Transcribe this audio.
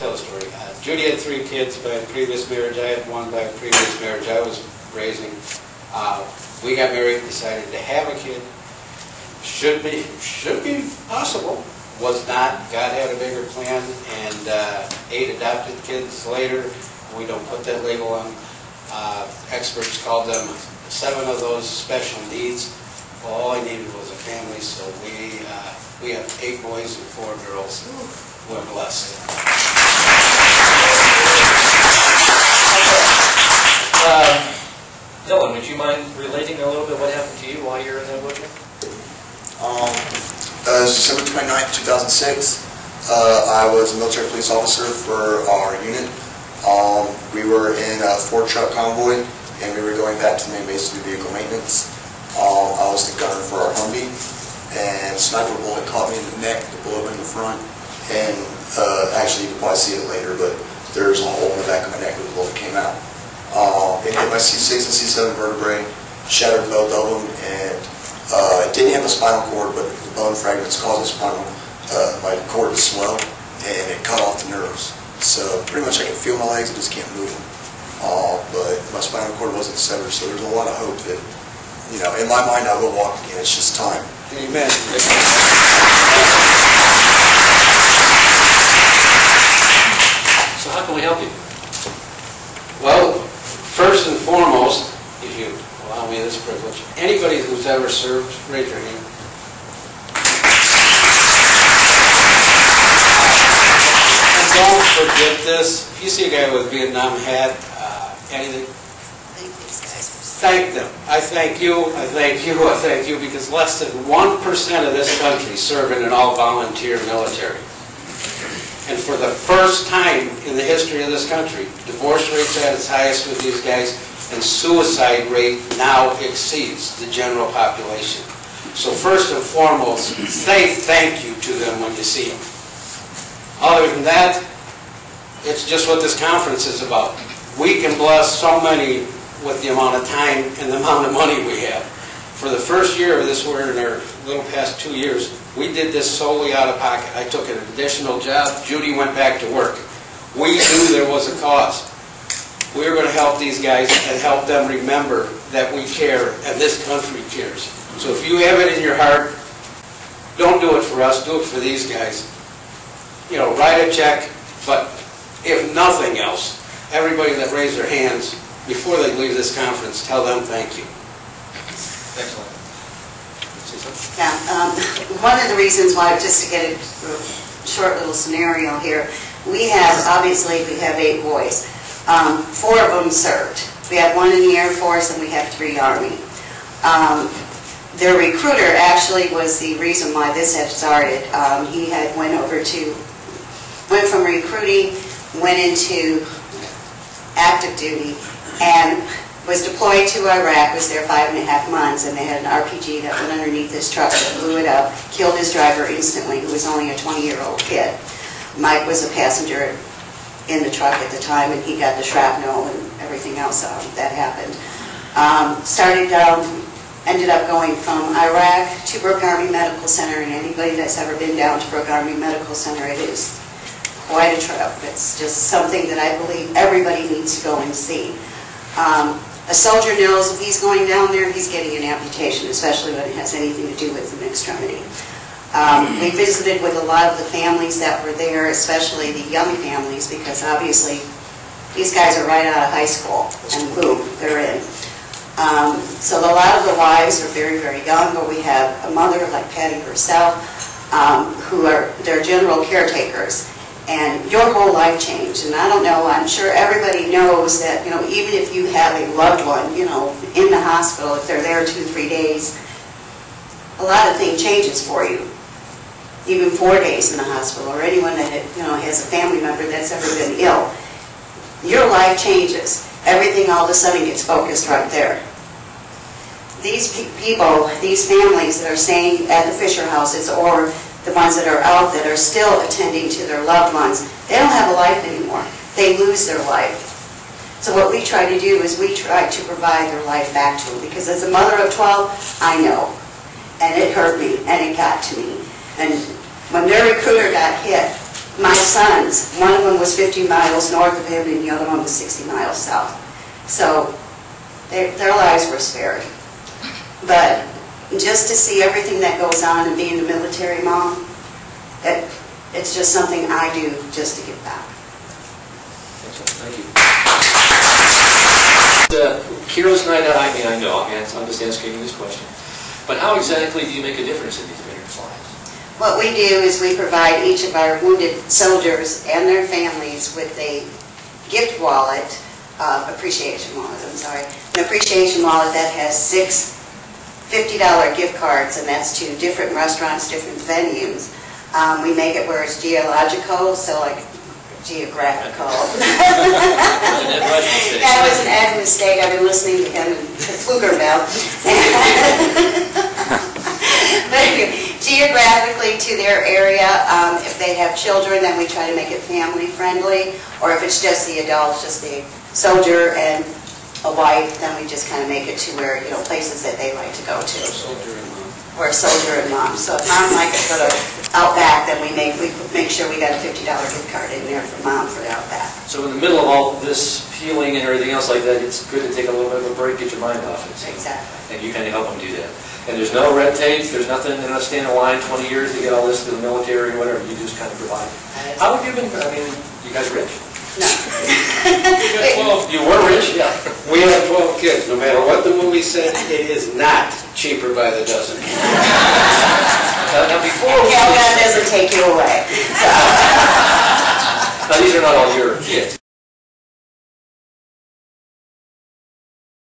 tell a story. Judy had 3 kids by a previous marriage. I had 1 by a previous marriage I was raising. We got married, decided to have a kid. Should be possible. Was not. God had a bigger plan, and 8 adopted kids later. We don't put that label on. Experts called them 7 of those special needs. Well, all I needed was a family, so we have 8 boys and 4 girls. We're blessed. Dylan, would you mind relating a little bit what happened to you while you were in that butcher? December 29th, 2006, I was a military police officer for our unit. We were in a 4-truck convoy, and we were going back to the main base to do vehicle maintenance. I was the gunner for our Humvee, and a sniper bullet caught me in the neck, the bullet in the front, and actually you can probably see it later, but there's a hole in the back of my neck where the bullet came out. It hit my C6 and C7 vertebrae, shattered both of them, and it didn't have a spinal cord, but the bone fragments caused my cord to swell, and it cut off the nerves. So pretty much I can feel my legs, I just can't move them. But my spinal cord wasn't severed, so there's a lot of hope that, you know, in my mind I will walk again. It's just time. Amen. So how can we help you? Well, first and foremost, if you allow me this privilege, anybody who's ever served, raise your hand. And don't forget this. If you see a guy with a Vietnam hat, anything, thank them. I thank you, I thank you, I thank you, because less than 1% of this country serve in an all-volunteer military. And for the first time in the history of this country, divorce rate's at its highest with these guys, and suicide rate now exceeds the general population. So first and foremost, say thank you to them when you see them. Other than that, it's just what this conference is about. We can bless so many with the amount of time and the amount of money we have. For the first year of this, we're in our little past 2 years, we did this solely out of pocket. I took an additional job. Judy went back to work. We knew there was a cause. We were going to help these guys and help them remember that we care and this country cares. So if you have it in your heart, don't do it for us, do it for these guys. You know, write a check, but if nothing else, everybody that raised their hands, before they leave this conference, tell them thank you. Excellent. Yeah, one of the reasons why, just to get a short little scenario here, we have 8 boys. 4 of them served. We have 1 in the Air Force and we have 3 Army. Their recruiter actually was the reason why this had started. He had went from recruiting, went into active duty, and was deployed to Iraq, was there 5.5 months, and they had an RPG that went underneath his truck that blew it up, killed his driver instantly, who was only a 20-year-old kid. Mike was a passenger in the truck at the time, and he got the shrapnel and everything else that happened. Ended up going from Iraq to Brooke Army Medical Center, and anybody that's ever been down to Brooke Army Medical Center, it is quite a trip. It's just something that I believe everybody needs to go and see. A soldier knows if he's going down there, he's getting an amputation, especially when it has anything to do with an extremity. We visited with a lot of the families that were there, especially the young families, because obviously these guys are right out of high school, and boom, they're in. So a lot of the wives are very, very young, but we have a mother like Patty herself, who are their general caretakers. And your whole life changed. And I don't know, I'm sure everybody knows that, you know, even if you have a loved one, you know, in the hospital, if they're there 2-3 days, a lot of things changes for you. Even 4 days in the hospital, or anyone that, you know, has a family member that's ever been ill. Your life changes. Everything all of a sudden gets focused right there. These people, these families that are staying at the Fisher houses, or the ones that are out that are still attending to their loved ones, they don't have a life anymore. They lose their life. So what we try to do is we try to provide their life back to them, because as a mother of 12, I know. And it hurt me, and it got to me. And when their recruiter got hit, my sons, one of them was 50 miles north of him and the other one was 60 miles south. So their lives were spared. But just to see everything that goes on and being a military mom, it's just something I do just to give back. Thank you. Heores Night Out, I know, I'm just asking you this question. But how exactly do you make a difference in these veterans' lives? What we do is we provide each of our wounded soldiers and their families with a gift wallet, appreciation wallet, an appreciation wallet that has 6 $50 gift cards, and that's to different restaurants, different venues. We make it where it's geological, so like geographical. That was an ad mistake. I've been listening to him to Pflugerville. But geographically to their area, if they have children, then we try to make it family friendly, or if it's just the adults, just the soldier and a wife, then we just kind of make it to where, you know, places that they like to go to. Or soldier and mom. So if mom likes to go to Outback, then we make sure we got a $50 gift card in there for mom for the Outback. So in the middle of all this healing and everything else like that, it's good to take a little bit of a break, get your mind off it. So. Exactly. And you kind of help them do that. And there's no red tape, there's nothing, they're not standing in line 20 years to get all this to the military or whatever, you just kind of provide. How have you been, I mean, you guys rich? No. You were rich? Yeah. We have 12 kids. No matter what the movie said, it is not cheaper by the dozen. Now before Calgon doesn't take you away. So. Now these are not all your kids.